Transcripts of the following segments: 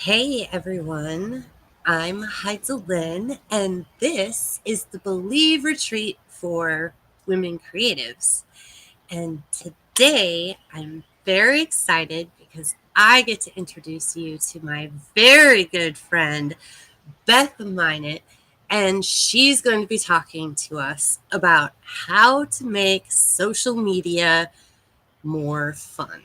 Hey everyone, I'm Heidelin, and this is the Believe Retreat for Women Creatives. And today I'm very excited because I get to introduce you to my very good friend, Beth Minot, and she's going to be talking to us about how to make social media more fun.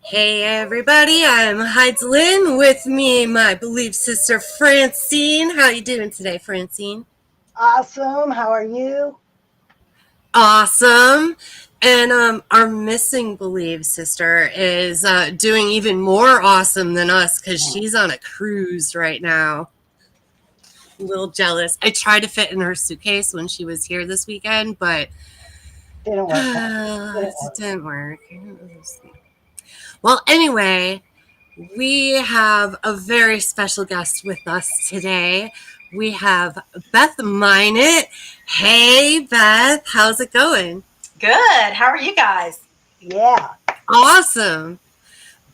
Hey everybody, I'm Heidelin. With me, my belief sister Francine. How you doing today, Francine? Awesome. How are you? Awesome. And our missing belief sister is doing even more awesome than us because she's on a cruise right now. A little jealous. I tried to fit in her suitcase when she was here this weekend, but Didn't work. Huh? Didn't it work. didn't work. Well, anyway, we have a very special guest with us today. We have Beth Minot. Hey, Beth, how's it going? Good. How are you guys? Yeah. Awesome.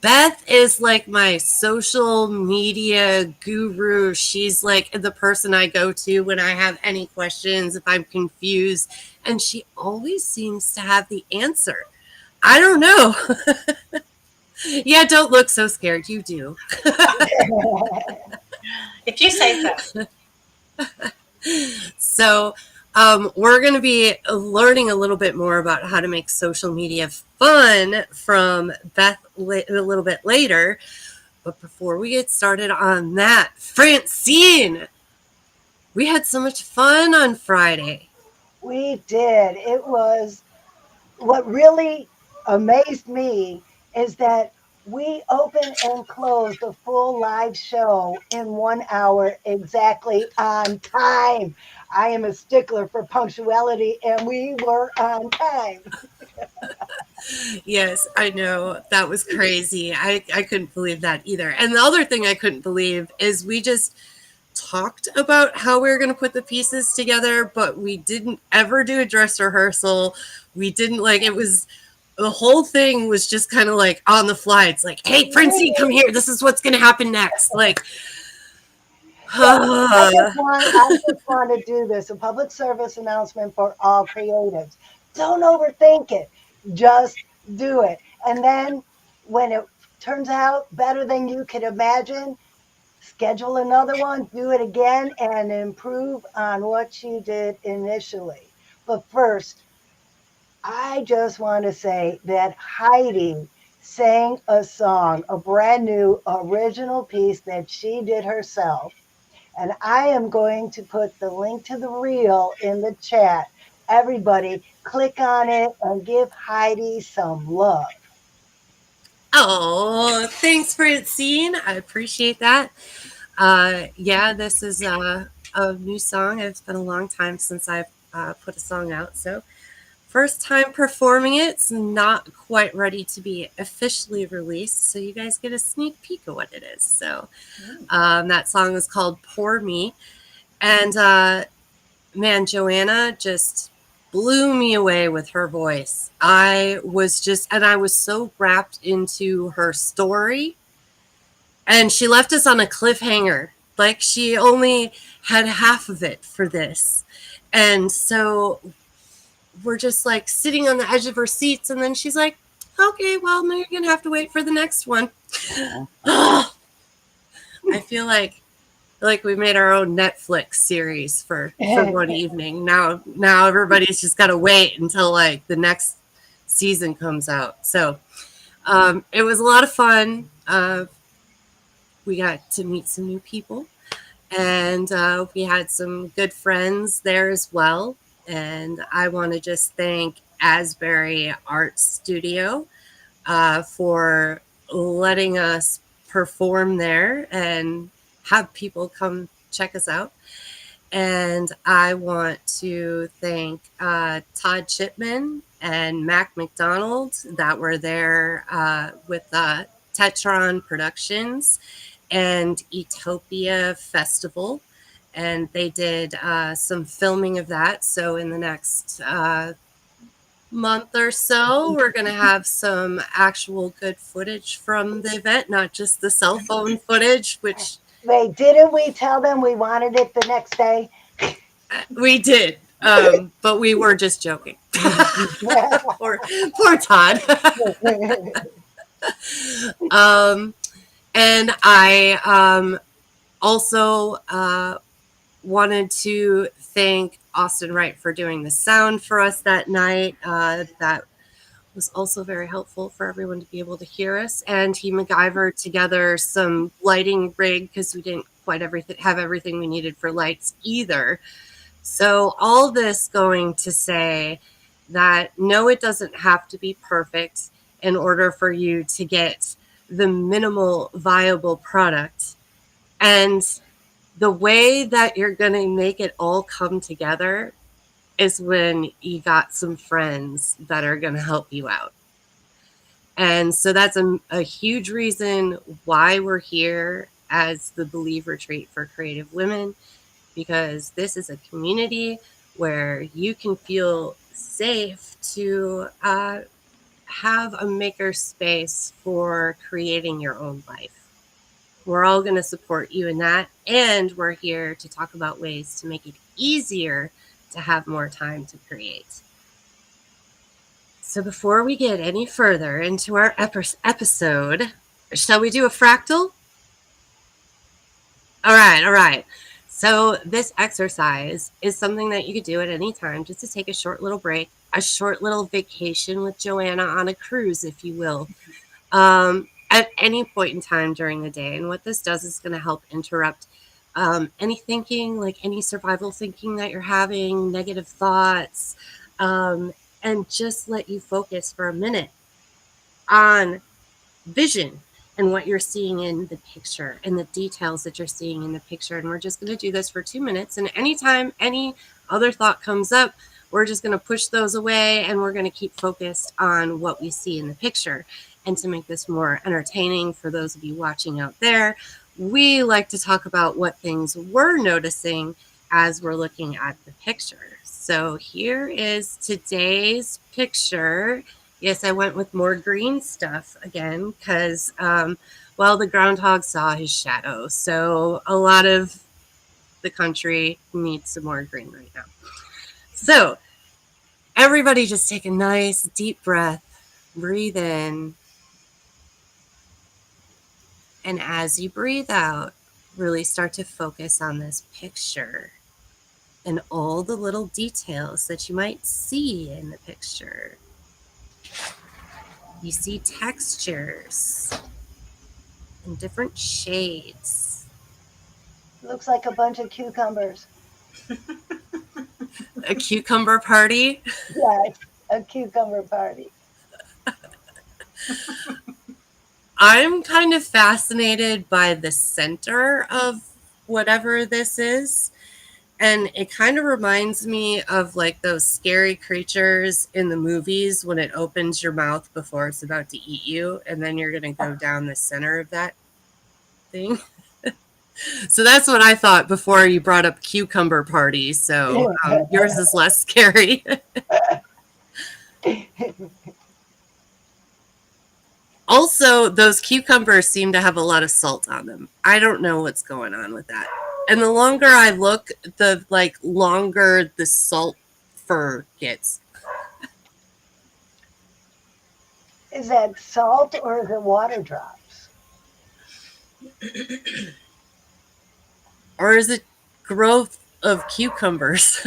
Beth is like my social media guru. She's like the person I go to when I have any questions, if I'm confused, and she always seems to have the answer. I don't know. Yeah, don't look so scared. You do. If you say so. So, we're going to be learning a little bit more about how to make social media fun from Beth a little bit later. But before we get started on that, Francine, we had so much fun on Friday. We did. It was what really amazed me is that we opened and closed a full live show in 1 hour exactly on time. I am a stickler for punctuality, and we were on time. Yes, I know. That was crazy. I couldn't believe that either. And the other thing I couldn't believe is we just talked about how we were going to put the pieces together, but we didn't ever do a dress rehearsal. We didn't like it was the whole thing was just kind of like on the fly. It's like, hey, Princey, come here. This is what's going to happen next. Like, So I just want to do this a public service announcement for all creatives. Don't overthink it. Just do it. And then when it turns out better than you could imagine, schedule another one, do it again, and improve on what you did initially. But first, I just want to say that Heidi sang a song, a brand new original piece that she did herself. And I am going to put the link to the reel in the chat. Everybody, click on it and give Heidi some love. oh, thanks, Francine. I appreciate that. Yeah, this is a new song. It's been a long time since I've put a song out. So, first time performing it. It's not quite ready to be officially released. So, you guys get a sneak peek of what it is. So, that song is called Pour Me. And man, Joanna just blew me away with her voice. I was so wrapped into her story, and she left us on a cliffhanger. Like she only had half of it for this. And so we're just like sitting on the edge of our seats, and then she's like, okay, well, now you're going to have to wait for the next one. I feel like we made our own Netflix series for one evening. Now everybody's just got to wait until like the next season comes out. So it was a lot of fun. we got to meet some new people, and we had some good friends there as well. And I want to just thank Asbury Art Studio for letting us perform there and have people come check us out. And I want to thank Todd Chipman and Mac McDonald that were there with Tetron Productions and Etopia Festival. And they did some filming of that. So in the next month or so, we're going to have some actual good footage from the event, not just the cell phone footage, which Wait, didn't we tell them we wanted it the next day? we did. But we were just joking. poor Todd. And I also wanted to thank Austin Wright for doing the sound for us that night. That was also very helpful for everyone to be able to hear us. And he MacGyvered together some lighting rig because we didn't quite have everything we needed for lights either. So all this going to say that no, it doesn't have to be perfect in order for you to get the minimal viable product. And the way that you're going to make it all come together is when you got some friends that are going to help you out. And so that's a huge reason why we're here as the Believe Retreat for Creative Women, because this is a community where you can feel safe to have a maker space for creating your own life. We're all going to support you in that. And we're here to talk about ways to make it easier to have more time to create. So before we get any further into our episode, shall we do a fractal? All right. So this exercise is something that you could do at any time just to take a short little break, a short little vacation with Joanna on a cruise, if you will, at any point in time during the day. And what this does is going to help interrupt any thinking, like any survival thinking that you're having, negative thoughts, and just let you focus for a minute on vision and what you're seeing in the picture and the details that you're seeing in the picture. And we're just going to do this for 2 minutes. And anytime any other thought comes up, we're just going to push those away and we're going to keep focused on what we see in the picture. And to make this more entertaining for those of you watching out there, we like to talk about what things we're noticing as we're looking at the picture. So here is today's picture. Yes, I went with more green stuff again because, well, the groundhog saw his shadow. So a lot of the country needs some more green right now. So everybody just take a nice deep breath, breathe in. And as you breathe out, really start to focus on this picture and all the little details that you might see in the picture. You see textures and different shades. Looks like a bunch of cucumbers. A cucumber party? Yes, a cucumber party. I'm kind of fascinated by the center of whatever this is. And it kind of reminds me of like those scary creatures in the movies when it opens your mouth before it's about to eat you. And then you're going to go down the center of that thing. So that's what I thought before you brought up cucumber party. So yours is less scary. Also, those cucumbers seem to have a lot of salt on them. I don't know what's going on with that. And the longer I look, the longer the salt fur gets. Is that salt or is it water drops? Or is it growth of cucumbers?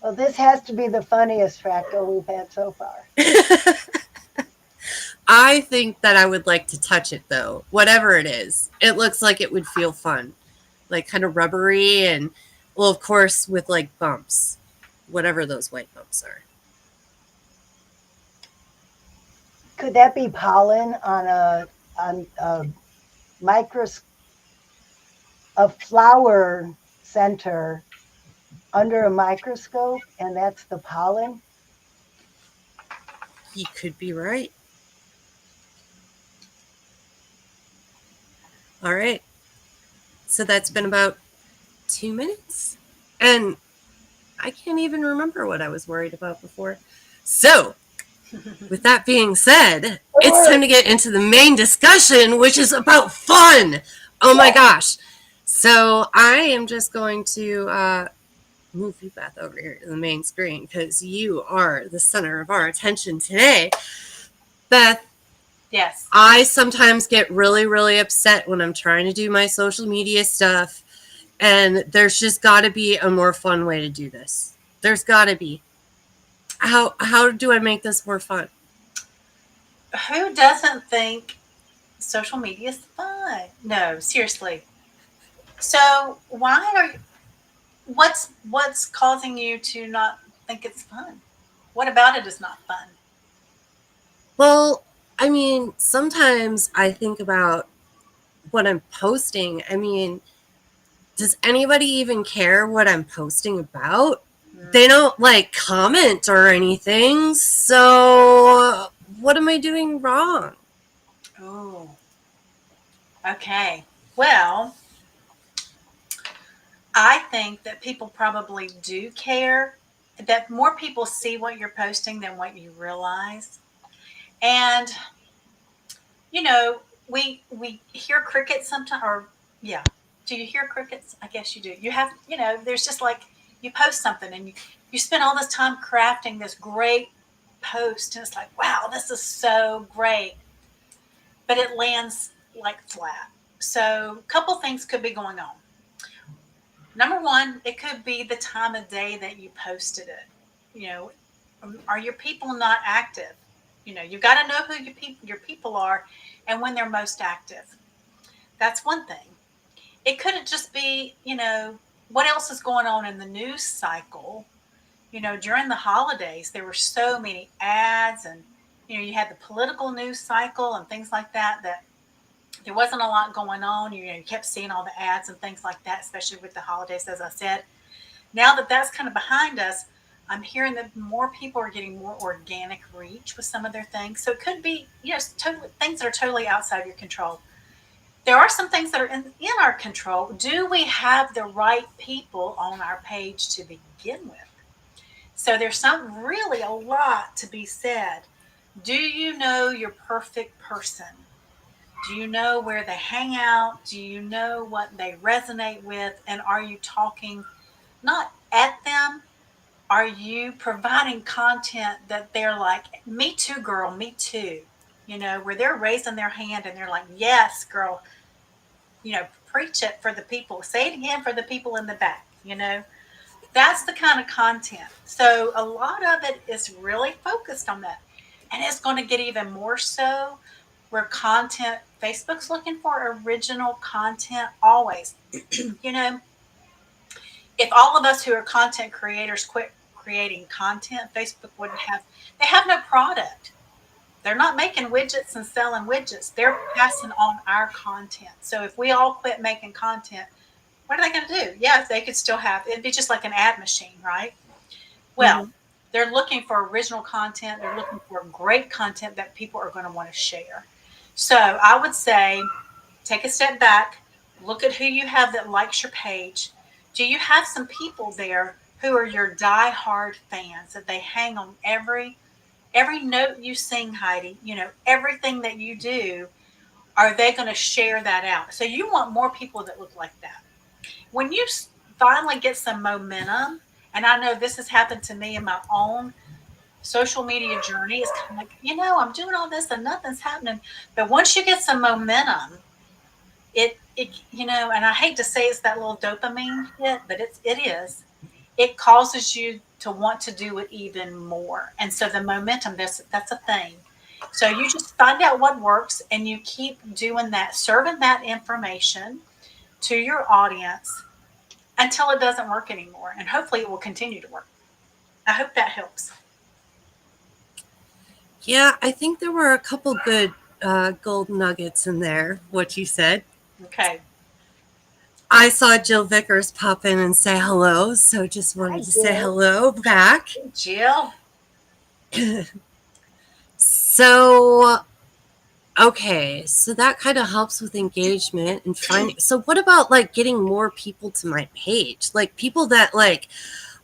Well, this has to be the funniest fractal we've had so far. I think that I would like to touch it though, whatever it is. It looks like it would feel fun, like kind of rubbery, and well, of course, with like bumps, whatever those white bumps are. Could that be pollen on a micros a flower center under a microscope, and that's the pollen? You could be right. All right. So that's been about 2 minutes. And I can't even remember what I was worried about before. So, with that being said, it's time to get into the main discussion, which is about fun. Oh my gosh. So, I am just going to move you, Beth, over here to the main screen because you are the center of our attention today. Beth, Yes. I sometimes get really, really upset when I'm trying to do my social media stuff, and there's just got to be a more fun way to do this. There's got to be. How do I make this more fun? Who doesn't think social media is fun? No, seriously. So why are you, what's causing you to not think it's fun? What about it is not fun? Well, I mean, sometimes I think about what I'm posting. I mean, does anybody even care what I'm posting about? They don't like comment or anything. So, what am I doing wrong? Oh, okay. Well, I think that people probably do care, that more people see what you're posting than what you realize. And you know, we hear crickets sometimes, or yeah. Do you hear crickets? I guess you do. You have, there's just like you post something and you spend all this time crafting this great post, and it's like, wow, this is so great, but it lands like flat. So, a couple things could be going on. Number one, it could be the time of day that you posted it. You know, are your people not active? You've got to know who your people are and when they're most active. That's one thing. It could just be, what else is going on in the news cycle. During the holidays, there were so many ads, and, you had the political news cycle and things like that, that there wasn't a lot going on. You kept seeing all the ads and things like that, especially with the holidays, as I said. Now that that's kind of behind us, I'm hearing that more people are getting more organic reach with some of their things. So it could be, totally, things that are totally outside of your control. There are some things that are in our control. Do we have the right people on our page to begin with? So there's really a lot to be said. Do you know your perfect person? Do you know where they hang out? Do you know what they resonate with? And are you talking not at them? Are you providing content that they're like, me too, girl, me too? Where they're raising their hand and they're like, yes, girl, preach it for the people. Say it again for the people in the back, That's the kind of content. So a lot of it is really focused on that. And it's going to get even more so where Facebook's looking for original content always. If all of us who are content creators quit creating content, Facebook wouldn't they have no product. They're not making widgets and selling widgets. They're passing on our content. So if we all quit making content, what are they going to do? Yeah, they could still it'd be just like an ad machine, right? Well, they're looking for original content. They're looking for great content that people are going to want to share. So I would say, take a step back, look at who you have that likes your page. Do you have some people there who are your die-hard fans that they hang on every note you sing, Heidi, everything that you do, are they going to share that out? So you want more people that look like that. When you finally get some momentum, and I know this has happened to me in my own social media journey, it's kind of like, I'm doing all this and nothing's happening. But once you get some momentum, and I hate to say it's that little dopamine hit, but it causes you to want to do it even more. And so the momentum, that's a thing. So you just find out what works and you keep doing that, serving that information to your audience until it doesn't work anymore. And hopefully it will continue to work. I hope that helps. Yeah, I think there were a couple good gold nuggets in there, what you said. Okay. I saw Jill Vickers pop in and say hello, so just wanted to say hello back. Jill. So, okay, so that kind of helps with engagement and finding. So, what about like getting more people to my page? Like people that like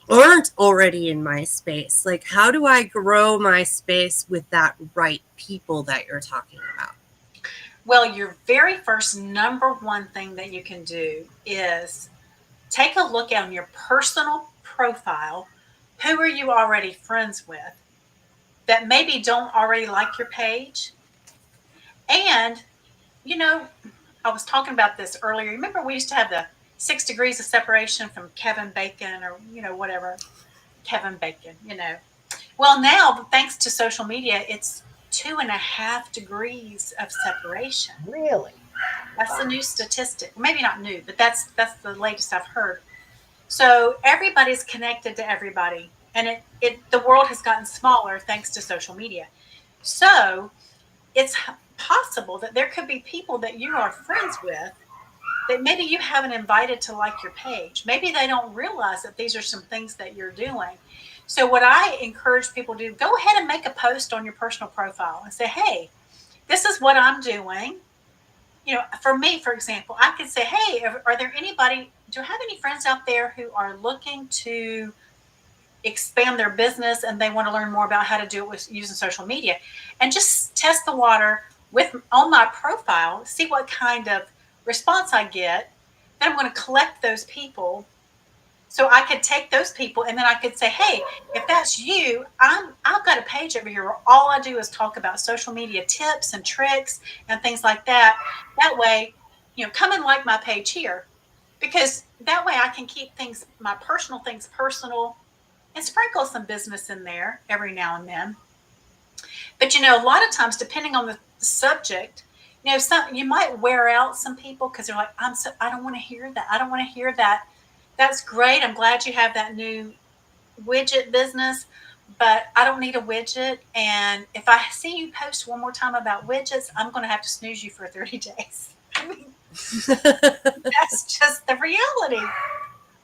aren't already in my space. Like, how do I grow my space with that right people that you're talking about? Well, your very first number one thing that you can do is take a look on your personal profile. Who are you already friends with that maybe don't already like your page? And, you know, I was talking about this earlier. Remember, we used to have the 6 degrees of separation from Kevin Bacon or, whatever. Kevin Bacon, Well, now, thanks to social media, it's 2.5 degrees of separation. Really? That's the new statistic. Maybe not new, but that's the latest I've heard. So everybody's connected to everybody, and the world has gotten smaller thanks to social media. So it's possible that there could be people that you are friends with that maybe you haven't invited to like your page. Maybe they don't realize that these are some things that you're doing. So what I encourage people to do, go ahead and make a post on your personal profile and say, hey, this is what I'm doing. For me, for example, I could say, hey, are there do you have any friends out there who are looking to expand their business and they want to learn more about how to do it with using social media? And just test the water on my profile, see what kind of response I get. Then I'm going to collect those people. So I could take those people and then I could say, hey, if that's you, I've got a page over here where all I do is talk about social media tips and tricks and things like that. That way, come and like my page here, because that way I can keep my personal things personal and sprinkle some business in there every now and then. But a lot of times, depending on the subject, you might wear out some people because they're like, I don't want to hear that. I don't want to hear that. That's great. I'm glad you have that new widget business, but I don't need a widget. And if I see you post one more time about widgets, I'm going to have to snooze you for 30 days. I mean, that's just the reality.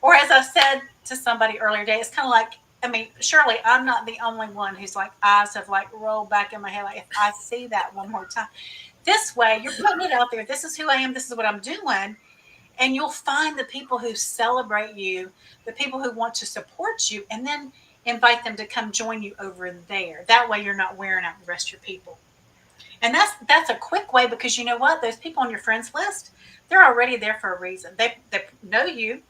Or as I said to somebody earlier today, it's kind of like, surely I'm not the only one who's like eyes have like rolled back in my head. Like if I see that one more time, this way you're putting it out there. This is who I am. This is what I'm doing. And you'll find the people who celebrate you, the people who want to support you, and then invite them to come join you over there. That way you're not wearing out the rest of your people. And that's a quick way, because you know what? Those people on your friends list, they're already there for a reason. They know you.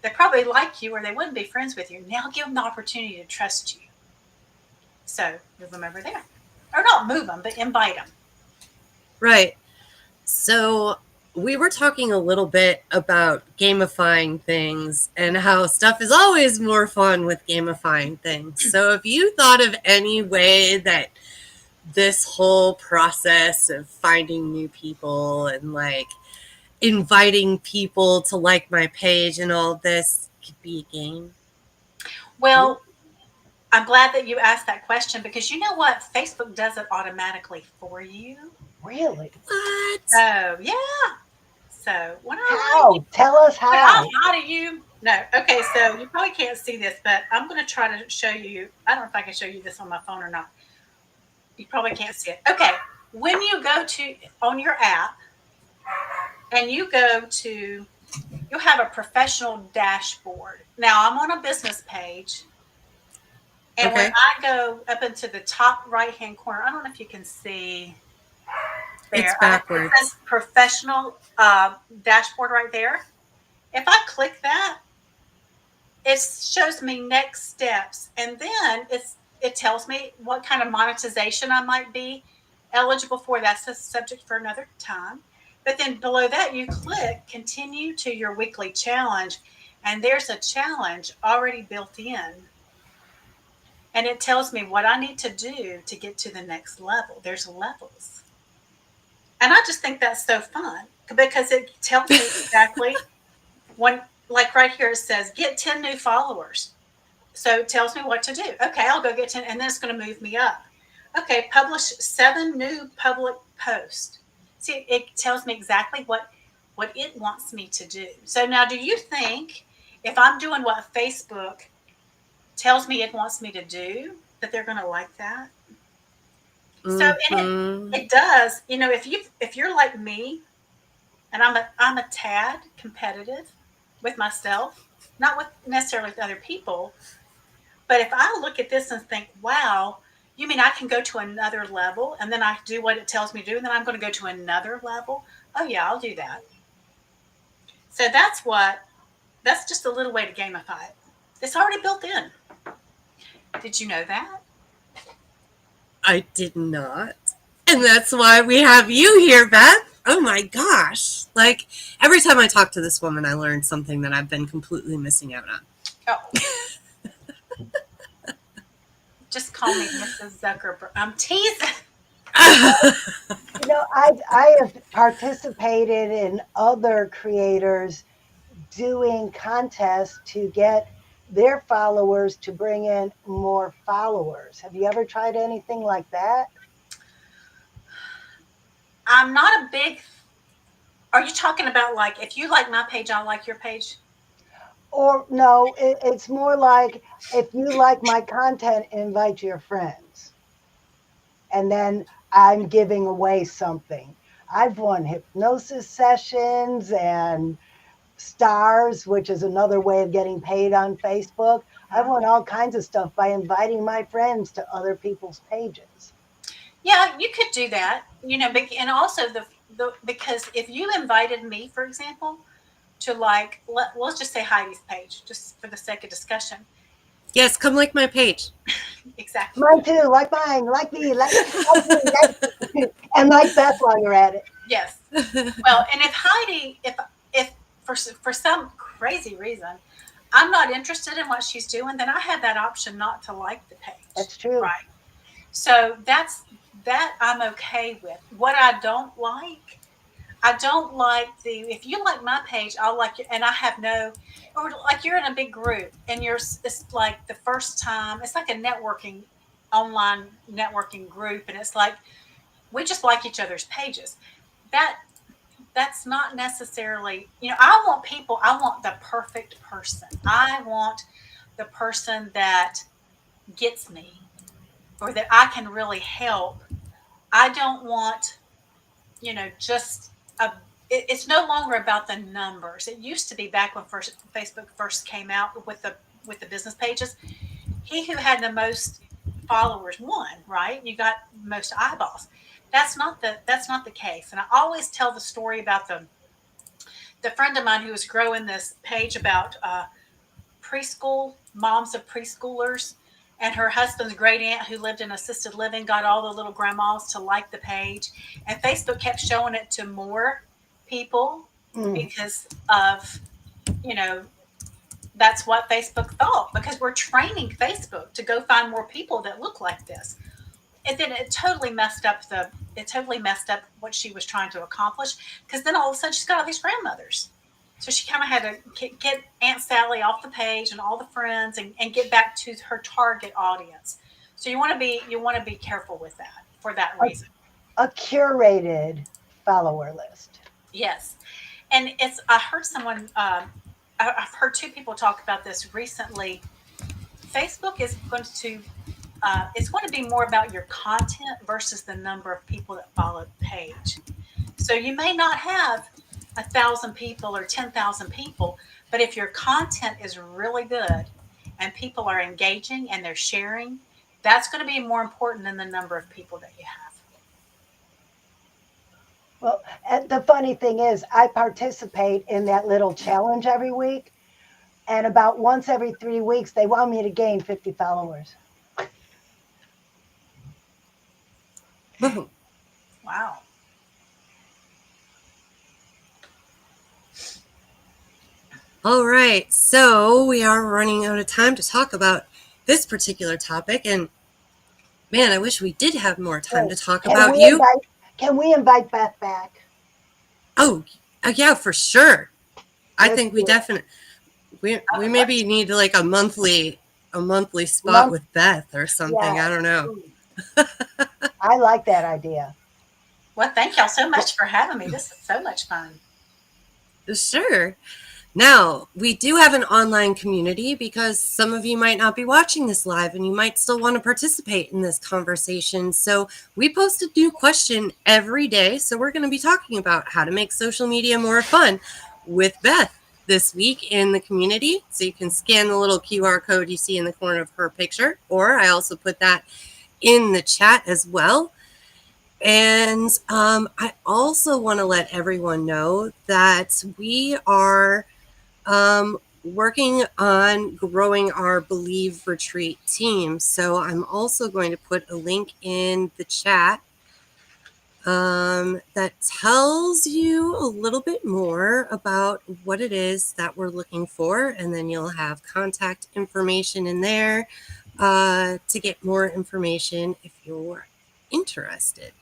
They probably like you or they wouldn't be friends with you. Now give them the opportunity to trust you. So move them over there. Or not move them, but invite them. Right. So we were talking a little bit about gamifying things and how stuff is always more fun with gamifying things. So if you thought of any way that this whole process of finding new people and like inviting people to like my page and all this could be a game? Well, I'm glad that you asked that question, because you know what? Facebook does it automatically for you. Really? What? So, yeah. So, how? Tell us how. I'll lie to you. No. Okay, so you probably can't see this, but I'm going to try to show you. I don't know if I can show you this on my phone or not. You probably can't see it. Okay. When you go on your app and you go to, you'll have a professional dashboard. Now, I'm on a business page. And when I go up into the top right-hand corner, I don't know if you can see there. It's backwards. It says professional dashboard right there. If I click that, it shows me next steps. And then it tells me what kind of monetization I might be eligible for. That's a subject for another time. But then below that, you click continue to your weekly challenge. And there's a challenge already built in. and it tells me what I need to do to get to the next level. There's levels. And I just think that's so fun because it tells me exactly when, like right here, it says get 10 new followers. So it tells me what to do. Okay, I'll go get 10, and then it's going to move me up. Okay, publish 7 new public posts. See, it tells me exactly what it wants me to do. So now, do you think if I'm doing what Facebook tells me it wants me to do, that they're going to like that? So, and Mhm. it does. You know, if you're like me, and I'm a tad competitive with myself, not with necessarily with other people, but if I look at this and think, wow, you mean I can go to another level, and then I do what it tells me to do, and then I'm going to go to another level? Oh yeah, I'll do that. So that's just a little way to gamify it. It's already built in. Did you know that? I did not. And that's why we have you here, Beth. Oh my gosh. Like every time I talk to this woman, I learn something that I've been completely missing out on. Oh, just call me Mrs. Zuckerberg. I'm teasing. You know, I have participated in other creators doing contests to get their followers to bring in more followers. Have you ever tried anything like that? I'm not a big. Are you talking about like if you like my page, I'll like your page? Or no, it's more like if you like my content, invite your friends. And then I'm giving away something. I've won hypnosis sessions and stars, which is another way of getting paid on Facebook. I've Uh-huh. won all kinds of stuff by inviting my friends to other people's pages. Yeah, you could do that. You know, and also the because if you invited me, for example, to like let's just say Heidi's page, just for the sake of discussion. Yes, come like my page. Exactly. Mine too, like mine, like me, like me. And like Beth while you're at it. Yes. Well, and if Heidi, if for some crazy reason, I'm not interested in what she's doing, then I have that option not to like the page, That's true. right? So that I'm okay with. What I don't like the if you like my page, I'll like you, and I have no, or like you're in a big group and it's like the first time. It's like a networking online networking group, and it's like we just like each other's pages. That that's not necessarily, I want the perfect person. I want the person that gets me or that I can really help. I don't want, just a it's no longer about the numbers. It used to be back when first Facebook first came out with the business pages. He who had the most followers won, right? You got most eyeballs. That's not the case. And I always tell the story about the friend of mine who was growing this page about preschool moms of preschoolers, and her husband's great aunt who lived in assisted living got all the little grandmas to like the page, and Facebook kept showing it to more people Mm. because of, you know that's what Facebook thought, because we're training Facebook to go find more people that look like this. And then it totally messed up what she was trying to accomplish, because then all of a sudden she's got all these grandmothers. So she kind of had to get Aunt Sally off the page and all the friends, and get back to her target audience. So you want to be careful with that for that A, reason. a curated follower list. Yes, and I heard someone I've heard two people talk about this recently. Facebook is going to it's going to be more about your content versus the number of people that follow the page. So you may not have 1,000 people or 10,000 people, but if your content is really good and people are engaging and they're sharing, that's going to be more important than the number of people that you have. Well, and the funny thing is, I participate in that little challenge every week. And about once every 3 weeks, they want me to gain 50 followers. Boom. Wow. All right. So we are running out of time to talk about this particular topic. And man, I wish we did have more time to talk Can about we you. can we invite Beth back? Oh, yeah, for sure. I Let's think we do it. definitely we maybe need like a monthly spot with Beth or something. Yeah. I don't know. I like that idea. Well, thank y'all so much for having me. This is so much fun. Sure. Now, we do have an online community because some of you might not be watching this live and you might still want to participate in this conversation. So, we post a new question every day. So, we're going to be talking about how to make social media more fun with Beth this week in the community. So, you can scan the little QR code you see in the corner of her picture, or I also put that in the chat as well. And I also want to let everyone know that we are working on growing our Believe Retreat team. So I'm also going to put a link in the chat that tells you a little bit more about what it is that we're looking for. And then you'll have contact information in there to get more information if you're interested.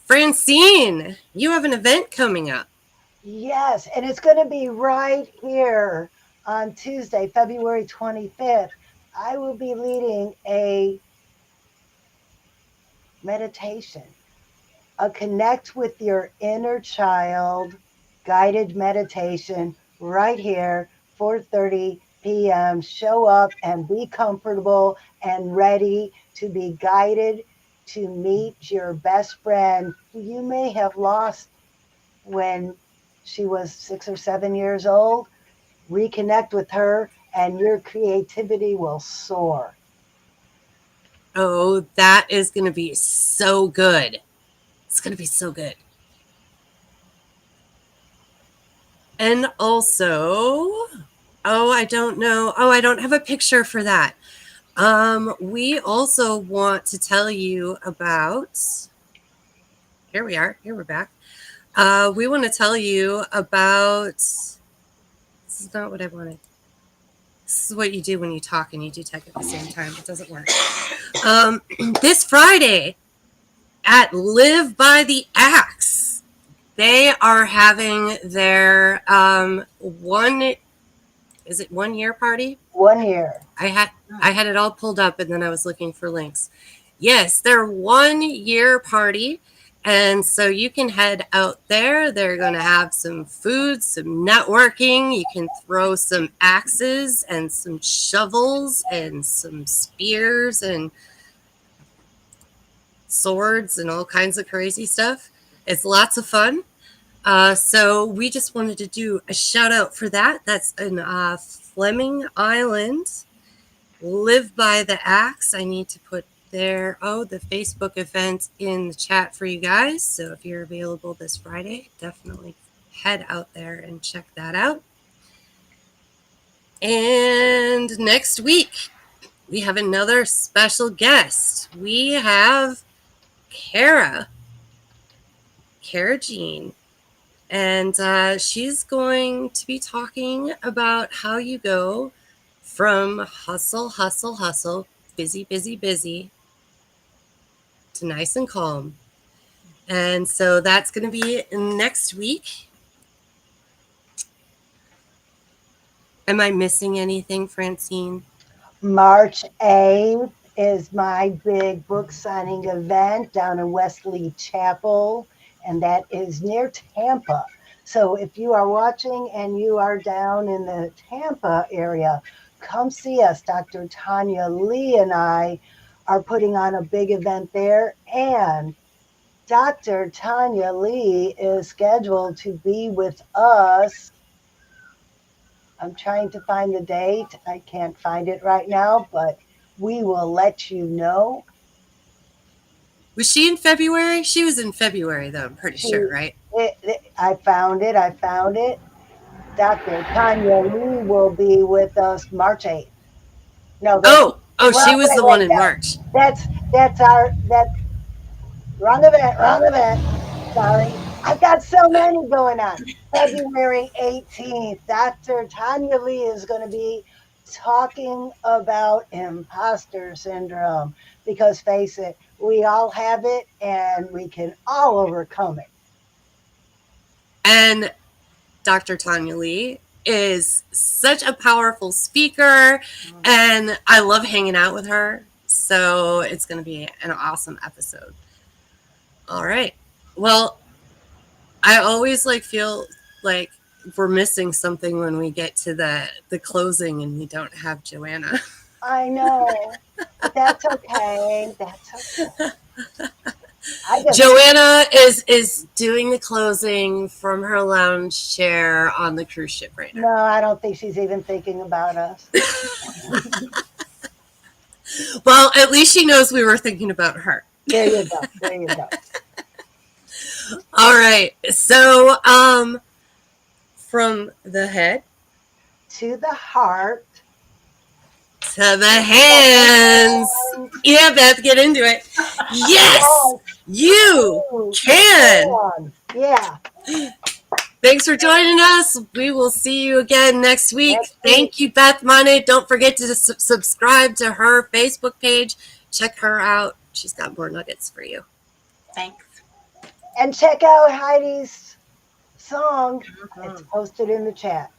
Francine, you have an event coming up. Yes, and it's going to be right here on Tuesday, February 25th. I will be leading a meditation, a connect with your inner child guided meditation right here, 4:30 p.m. Show up and be comfortable and ready to be guided to meet your best friend who you may have lost when she was 6 or 7 years old. Reconnect with her and your creativity will soar. Oh, that is going to be so good. It's going to be so good. And also, I don't know. Oh, I don't have a picture for that. We also want to tell you about, here we are. Here we're back. We want to tell you about, this is not what I wanted. This is what you do when you talk and you do tech at the same time. It doesn't work. This Friday at Live by the Axe, they are having their 1 year party? 1 year. I had it all pulled up and then I was looking for links. Yes, their 1 year party. And so you can head out there. They're going to have some food, some networking. You can throw some axes and some shovels and some spears and swords and all kinds of crazy stuff. It's lots of fun. So we just wanted to do a shout out for that. That's in Fleming Island. Live by the Axe. I need to put the Facebook event in the chat for you guys. So if you're available this Friday, definitely head out there and check that out. And next week, we have another special guest. We have Kara Jean. And she's going to be talking about how you go from hustle, busy, to nice and calm. And so that's going to be next week. Am I missing anything, Francine? March 8th is my big book signing event down in Wesley Chapel, and that is near Tampa. So if you are watching and you are down in the Tampa area, come see us. Dr. Tanya Lee and I are putting on a big event there, and Dr. Tanya Lee is scheduled to be with us. I'm trying to find the date. I can't find it right now, but we will let you know. Was she in February? She was in February, though, I'm pretty sure, right? I found it. Dr. Tanya Lee will be with us March 8th. No. She was the one in March. That's wrong event. Sorry. I've got so many going on. February 18th, Dr. Tanya Lee is going to be talking about imposter syndrome because face it, we all have it and we can all overcome it. And Dr. Tanya Lee is such a powerful speaker, and I love hanging out with her. So it's going to be an awesome episode. All right. Well, I always feel like we're missing something when we get to the closing and we don't have Joanna. I know, but that's okay. That's okay. Joanna is doing the closing from her lounge chair on the cruise ship right now. No, I don't think she's even thinking about us. Well, at least she knows we were thinking about her. There you go. There you go. All right. So, from the head To the heart. to the hands. Yeah, Beth, get into it. Yes, you can. Yeah. Thanks for joining us. We will see you again next week. Thank you, Beth Money. Don't forget to subscribe to her Facebook page. Check her out. She's got more nuggets for you. Thanks. And check out Heidi's song. It's posted in the chat.